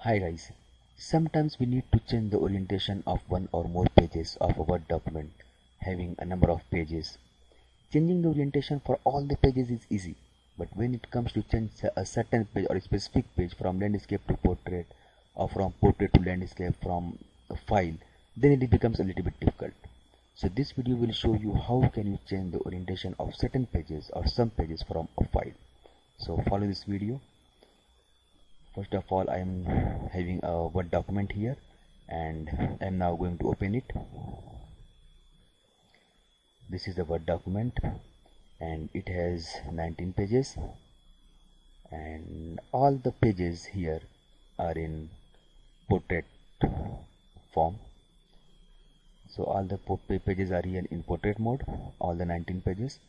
Hi guys, sometimes we need to change the orientation of one or more pages of a Word document having a number of pages. Changing the orientation for all the pages is easy, but when it comes to change a certain page or a specific page from landscape to portrait or from portrait to landscape from a file, then it becomes a little bit difficult. So this video will show you how can you change the orientation of certain pages or some pages from a file. So follow this video. First of all, I am having a Word document here and I am now going to open it. This is the Word document and it has 19 pages and all the pages here are in portrait form. So all the pages are here in portrait mode, all the 19 pages.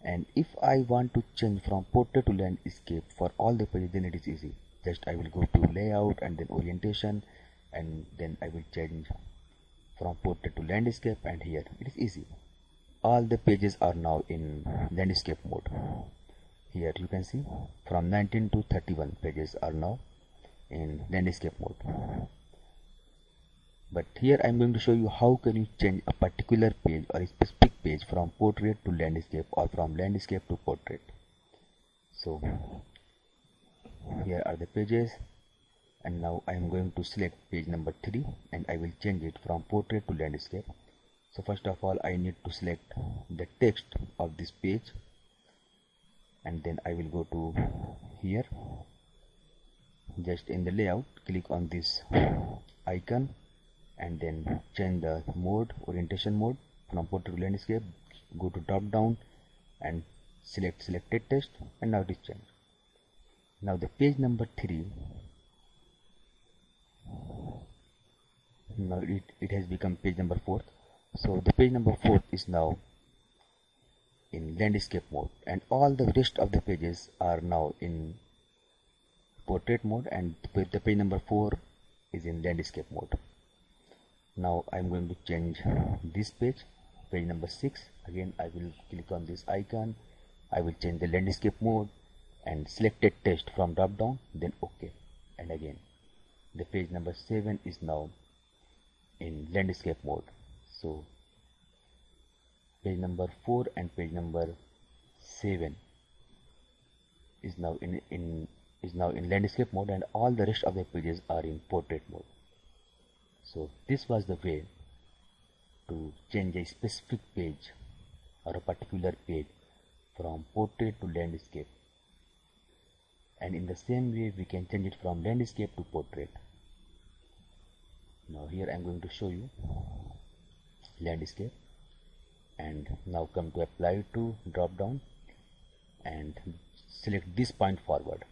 And if I want to change from portrait to landscape for all the pages, then it is easy. Just I will go to layout and then orientation, and then I will change from portrait to landscape, and here it is easy. All the pages are now in landscape mode. Here you can see from 19 to 31 pages are now in landscape mode. But here I am going to show you how can you change a particular page or a specific page from portrait to landscape or from landscape to portrait. So here are the pages, and now I am going to select page number 3 and I will change it from portrait to landscape. So first of all, I need to select the text of this page, and then I will go to here, just in the layout, click on this icon and then change the mode, orientation mode from portrait to landscape. Go to drop down and select selected text, and now it is changed. Now the page number 3, now it has become page number 4. So the page number 4 is now in landscape mode, and all the rest of the pages are now in portrait mode, and the page number 4 is in landscape mode. Now I am going to change this page, page number 6. Again I will click on this icon, I will change the landscape mode and selected text from drop down, then OK, and again the page number 7 is now in landscape mode. So page number 4 and page number 7 is now in landscape mode, and all the rest of the pages are in portrait mode. So this was the way to change a specific page or a particular page from portrait to landscape, and in the same way we can change it from landscape to portrait. Now here I am going to show you landscape, and now come to apply to drop down and select this point forward.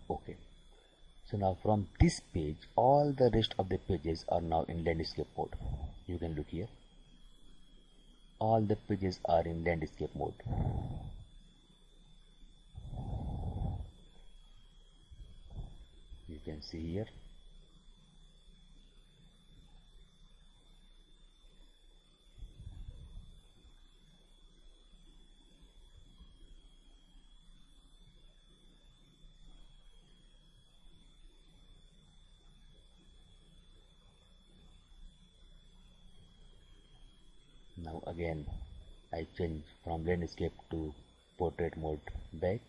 OK. So now from this page, all the rest of the pages are now in landscape mode. You can look here, all the pages are in landscape mode. You can see here. Now again I change from landscape to portrait mode back.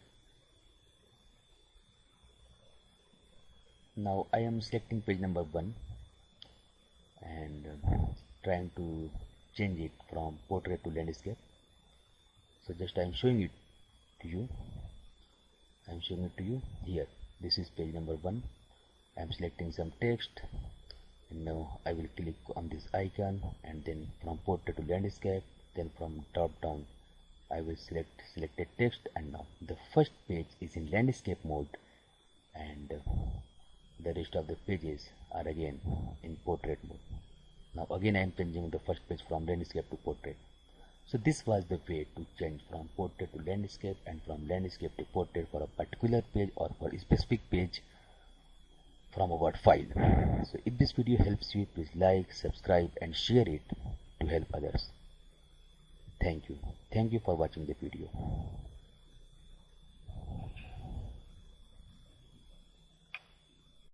Now I am selecting page number 1 and trying to change it from portrait to landscape. So just I am showing it to you. I am showing it to you here. This is page number 1. I am selecting some text, and now I will click on this icon, and then from portrait to landscape, then from drop down I will select selected text, and now the first page is in landscape mode and the rest of the pages are again in portrait mode. Now again I am changing the first page from landscape to portrait. So this was the way to change from portrait to landscape and from landscape to portrait for a particular page or for a specific page from a Word file. So if this video helps you, please like, subscribe and share it to help others. Thank you. Thank you for watching the video.